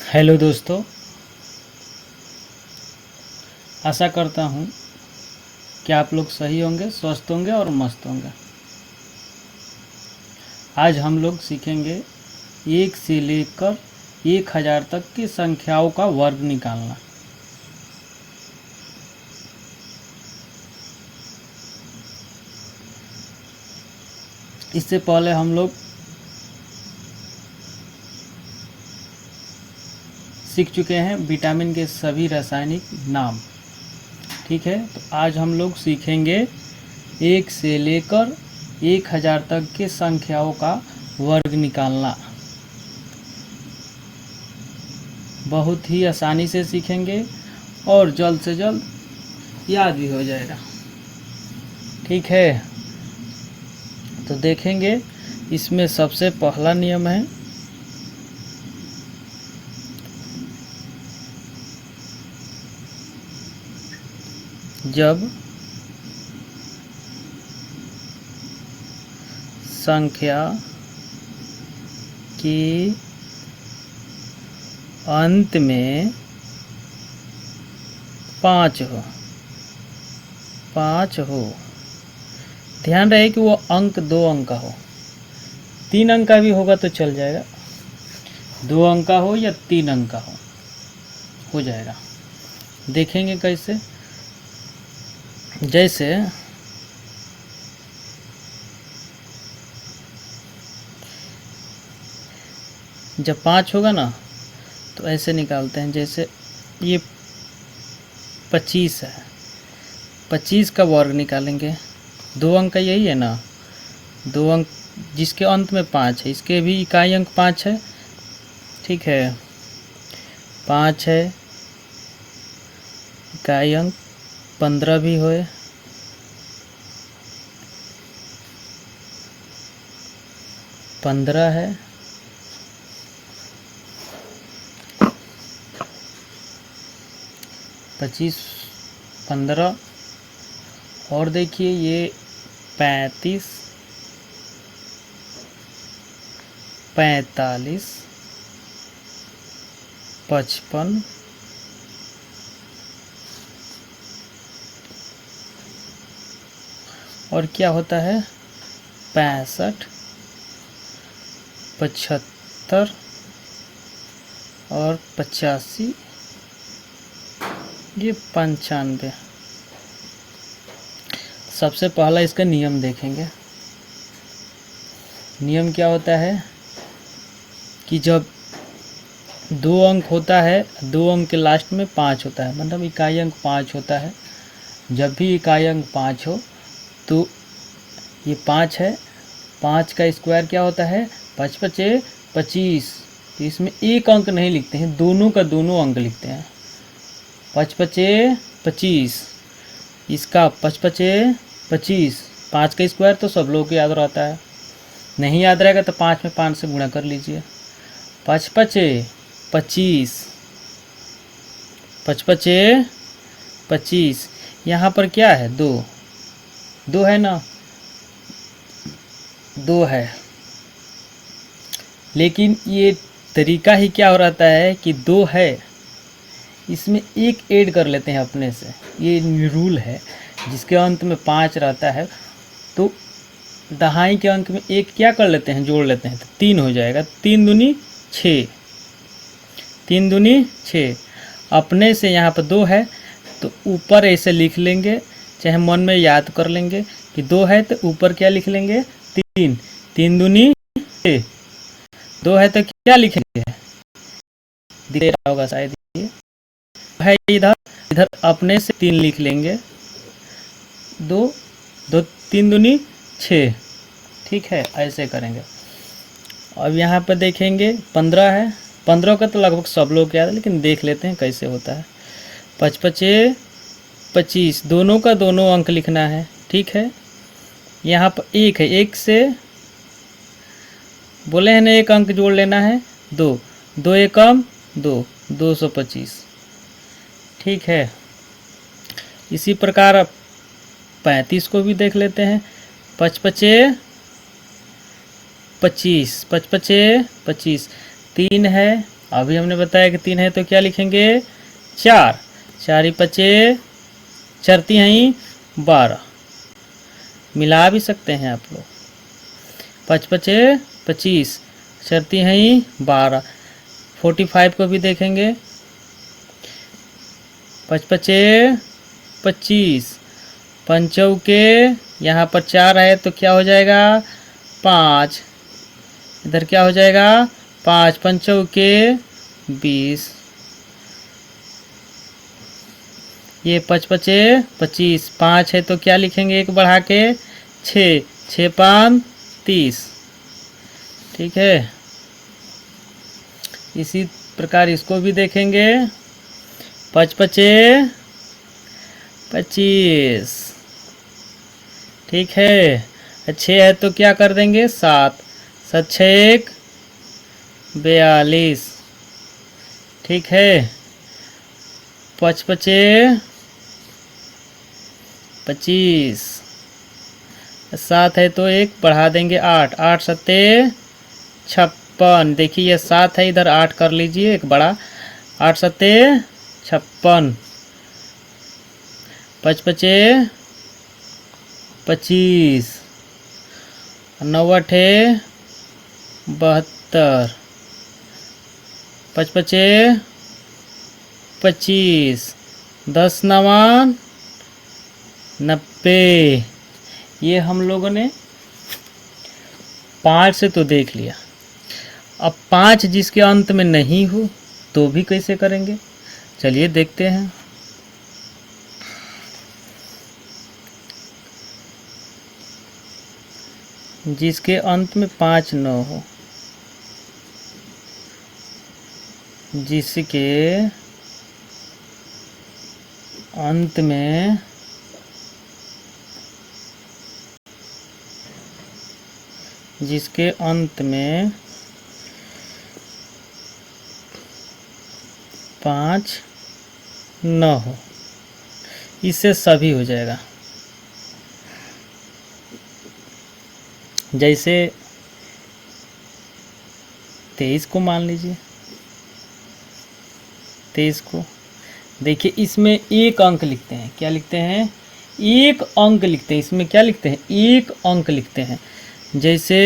Hello दोस्तों, आशा करता हूँ कि आप लोग सही होंगे, स्वस्थ होंगे और मस्त होंगे। आज हम लोग सीखेंगे 1 से लेकर 1000 तक की संख्याओं का वर्ग निकालना। इससे पहले हम लोग सीख चुके हैं विटामिन के सभी रासायनिक नाम। ठीक है, तो आज हम लोग सीखेंगे 1 से लेकर 1000 तक के संख्याओं का वर्ग निकालना। बहुत ही आसानी से सीखेंगे और जल्द से जल्द याद भी हो जाएगा। ठीक है, तो देखेंगे इसमें सबसे पहला नियम है जब संख्या के अंत में 5 हो। ध्यान रहे कि वो अंक 2 अंक का हो। 3 अंक का भी होगा तो चल जाएगा, 2 अंक का हो या 3 अंक का हो जाएगा। देखेंगे कैसे। जैसे जब 5 होगा ना तो ऐसे निकालते हैं। जैसे ये 25 है, 25 का वर्ग निकालेंगे। 2 अंक का यही है ना, 2 अंक जिसके अंत में 5 है, इसके भी इकाई अंक 5 है। ठीक है, 5 है, इकाई अंक 15 भी होए, 15 है, 25, 15 और देखिए ये 35, 45, 55, और क्या होता है 65, 75 और 85, ये 95। सबसे पहला इसका नियम देखेंगे। नियम क्या होता है कि जब 2 अंक होता है, 2 अंक के लास्ट में 5 होता है, मतलब इकाई अंक 5 होता है। जब भी इकाई अंक 5 हो तो ये 5 है, 5 का स्क्वायर क्या होता है 5 पचे 25। तो इसमें एक अंक नहीं लिखते हैं, दोनों का दोनों अंक लिखते हैं। 5 पचे 25, इसका 5 पचे 25। 5 का स्क्वायर तो सब लोग को याद रहता है, नहीं याद रहेगा तो 5 में 5 से गुणा कर लीजिए। 5 पचे 25, 5 पचे 25। यहाँ पर क्या है 2 है ना, 2 है। लेकिन ये तरीका ही क्या हो रहता है कि 2 है, इसमें एक ऐड कर लेते हैं अपने से। ये रूल है, जिसके अंत में 5 रहता है तो दहाई के अंक में एक क्या कर लेते हैं, जोड़ लेते हैं, तो 3 हो जाएगा। 3 दूनी 6, 3 दूनी 6। अपने से यहाँ पर 2 है तो ऊपर ऐसे लिख लेंगे, चाहे मन में याद कर लेंगे कि 2 है तो ऊपर क्या लिख लेंगे 3। 3 दूनी 6, 2 है तो क्या लिखेंगे, दिख रहा होगा शायद, ये है इधर अपने से 3 लिख लेंगे। 2 3 दूनी 6। ठीक है, ऐसे करेंगे। अब यहाँ पर देखेंगे 15 है, 15 का तो लगभग सब लोग याद है, लेकिन देख लेते हैं कैसे होता है। 5 पचे 25, दोनों का दोनों अंक लिखना है। ठीक है, यहाँ पर 1 है, 1 से बोले हैं ना एक अंक जोड़ लेना है, 2, 2 एकम 2, 225। ठीक है, इसी प्रकार 35 को भी देख लेते हैं। 5 पचे 25, 5 पचे 25, 3 है अभी हमने बताया कि 3 है तो क्या लिखेंगे 4, 4 पचे, चरती हैं 12, मिला भी सकते हैं आप लोग। 5 पचे 25, चरती हैं 12। 45 को भी देखेंगे, 5 पचे 25, पंचौ के यहाँ पर 4 है तो क्या हो जाएगा 5, इधर क्या हो जाएगा 5, पंचौ के 20, ये 5 पचे 25, 5 है तो क्या लिखेंगे एक बढ़ा के 6, 6 5 30, ठीक है। इसी प्रकार इसको भी देखेंगे, 5 पचे 25, ठीक है। 6 है तो क्या कर देंगे 7, 7 6 42, ठीक है। 5 पचे 25, 7 है तो एक बढ़ा देंगे 8, 8 सत्ते 56, देखिए ये 7 है इधर 8 कर लीजिए एक बड़ा, 8 सत्ते 56, 5 पचे 25, 9 अठे 72, 5 पचे 25, 10 नवा 90। ये हम लोगों ने 5 से तो देख लिया। अब 5 जिसके अंत में नहीं हो तो भी कैसे करेंगे, चलिए देखते हैं। जिसके अंत में 5 न हो, जिसके अंत में जिसके अंत में 5 न हो, इससे सभी हो जाएगा। जैसे 23 को मान लीजिए, 23 को देखिए, इसमें एक अंक लिखते हैं, क्या लिखते हैं एक अंक लिखते हैं, इसमें क्या लिखते हैं एक अंक लिखते हैं। जैसे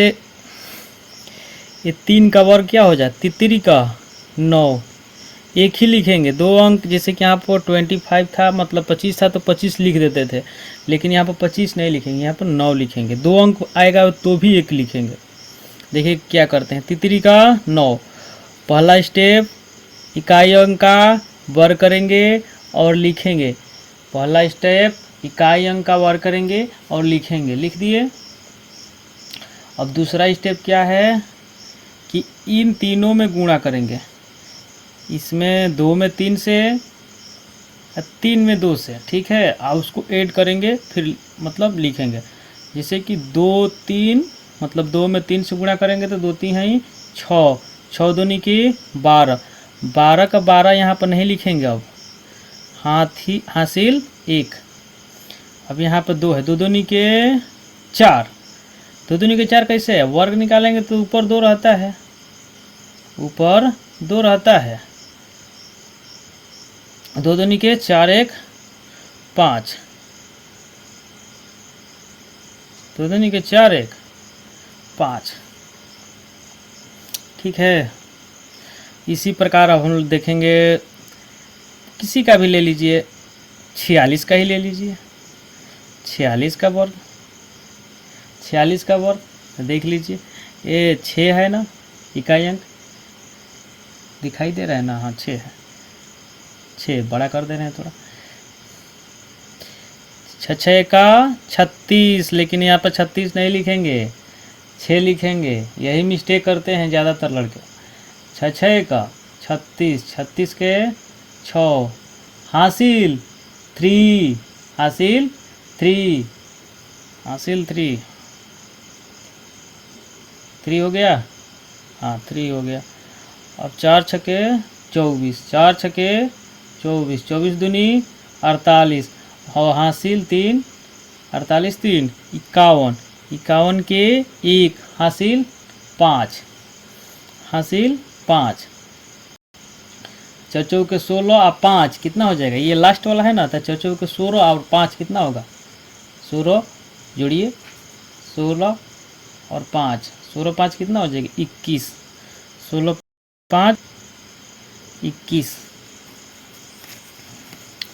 ये 3 का वर्ग क्या हो जाए, 3 का 9, एक ही लिखेंगे 2 अंक। जैसे कि यहाँ पर 25 था, मतलब 25 था तो 25 लिख देते थे, लेकिन यहाँ पर 25 नहीं लिखेंगे, यहाँ पर 9 लिखेंगे। 2 अंक आएगा तो भी एक लिखेंगे। देखिए क्या करते हैं, 3 का 9, पहला स्टेप इकाई अंक का वर्ग करेंगे और लिखेंगे। पहला स्टेप इकाई अंक का वर्ग करेंगे और लिखेंगे, लिख दिए। अब दूसरा स्टेप क्या है कि इन तीनों में गुणा करेंगे, इसमें 2 में 3 से, 3 में 2 से, ठीक है। और उसको ऐड करेंगे फिर मतलब लिखेंगे। जैसे कि 2 3 मतलब 2 में 3 से गुणा करेंगे तो 2 3 है 6, 6 दूनी की 12, 12 का 12 यहाँ पर नहीं लिखेंगे। अब हासिल 1, अब यहाँ पर 2 है, 2 दूनी के 4, 2 दूनी के 4 कैसे है, वर्ग निकालेंगे तो ऊपर 2 रहता है, ऊपर 2 रहता है। 2 दूनी के 4 1 5, 2 दूनी के 4 1 5, ठीक है। इसी प्रकार अब हम लोग देखेंगे, किसी का भी ले लीजिए, 46 का ही ले लीजिए, 46 का वर्ग, 46 का वर्ग देख लीजिए। ये 6 है ना, इकाई अंक दिखाई दे रहा है ना, हाँ 6 है, 6 बड़ा कर दे रहे हैं थोड़ा। 6 का 36, लेकिन यहाँ पर 36 नहीं लिखेंगे, 6 लिखेंगे। यही मिस्टेक करते हैं ज़्यादातर लड़के। 6 का 36, 36 के 6, हासिल 3, हासिल 3, हासिल 3, 3 हो गया, हाँ 3 हो गया। अब 4 छके 24, 4 छके 24, 24 दूनी 48 और हासिल 3, 48 3 51, 51 के 1 हासिल 5, हासिल 5। चौचौके 16 और 5 कितना हो जाएगा, ये लास्ट वाला है ना, तो चौचौके 16 और 5 कितना होगा, 16 जोड़िए, 16 और 5, 16 5 कितना हो जाएगा 21, 16 5 21,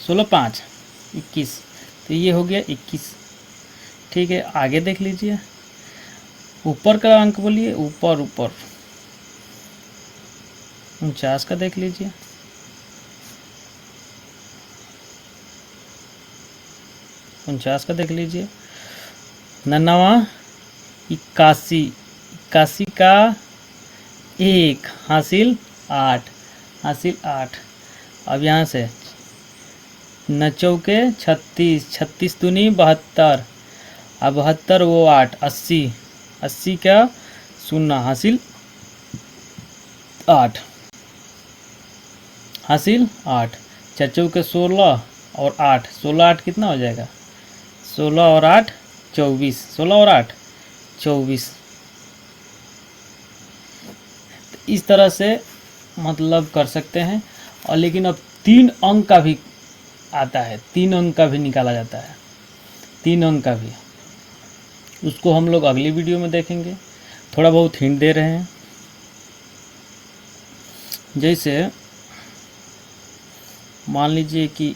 16 5 21, तो ये हो गया 21। ठीक है, आगे देख लीजिए, ऊपर का अंक बोलिए, ऊपर ऊपर 49 का देख लीजिए, 49 का देख लीजिए, 99 81, 81 का 1 हासिल 8, हासिल 8। अब यहाँ से 9 चौके 36, 36 दूनी 72, अब 72 वो 8, 80, 80 का 0 हासिल 8, हासिल 8, 4 चौके 16 और 8, 16 8 कितना हो जाएगा, 16 और 8 24, 16 और 8 24। तो इस तरह से मतलब कर सकते हैं। और लेकिन अब 3 अंक का भी आता है, 3 अंक का भी निकाला जाता है, 3 अंक का भी, उसको हम लोग अगली वीडियो में देखेंगे। थोड़ा बहुत हिंट दे रहे हैं, जैसे मान लीजिए कि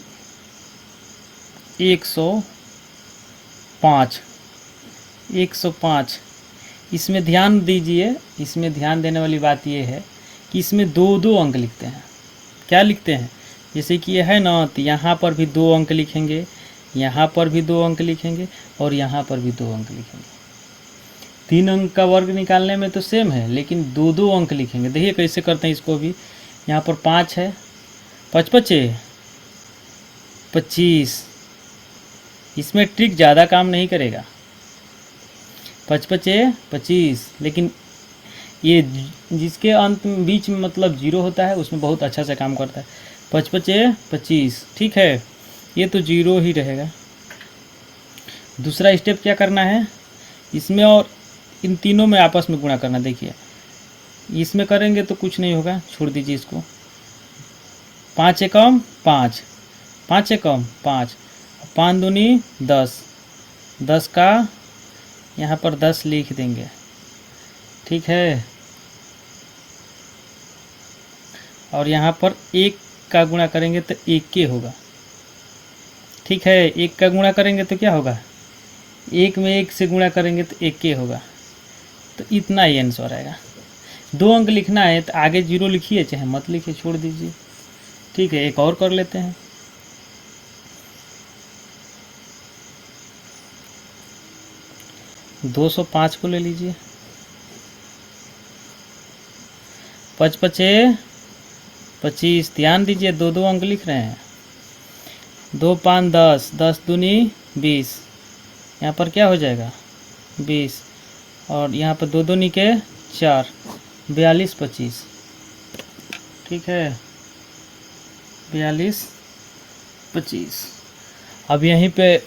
105, 105, इसमें ध्यान दीजिए, इसमें ध्यान देने वाली बात ये है कि इसमें 2 अंक लिखते हैं। क्या लिखते हैं, जैसे कि ये है ना, तो यहाँ पर भी 2 अंक लिखेंगे, यहाँ पर भी 2 अंक लिखेंगे, और यहाँ पर भी 2 अंक लिखेंगे। 3 अंक का वर्ग निकालने में तो सेम है, लेकिन 2 अंक लिखेंगे। देखिए कैसे करते हैं इसको भी। यहाँ पर 5 है, 5 5 25, इसमें ट्रिक ज़्यादा काम नहीं करेगा, 5 5 25, लेकिन ये जिसके अंत में बीच में मतलब 0 होता है उसमें बहुत अच्छा से काम करता है। 5 5 25, ठीक है, ये तो 0 ही रहेगा। दूसरा स्टेप क्या करना है, इसमें और इन तीनों में आपस में गुणा करना। देखिए इसमें करेंगे तो कुछ नहीं होगा, छोड़ दीजिए इसको। 5 एकम 5, 5 एकम 5, 5 दूनी 10, 10 का यहाँ पर 10 लिख देंगे, ठीक है। और यहाँ पर 1 का गुणा करेंगे तो 1 के होगा, ठीक है। 1 का गुणा करेंगे तो क्या होगा, 1 में 1 से गुणा करेंगे तो 1 के होगा। तो इतना ही आंसर आएगा। 2 अंक लिखना है तो आगे 0 लिखिए, चाहे मत लिखिए, छोड़ दीजिए, ठीक है। एक और कर लेते हैं। दो 205 को ले लीजिए, 5 5 25, ध्यान दीजिए 2 अंक लिख रहे हैं। 2 5 10, 10 दूनी 20, यहाँ पर क्या हो जाएगा 20, और यहाँ पर 2 दूनी के 4, 42 25, ठीक है, 42 25। अब यहीं पे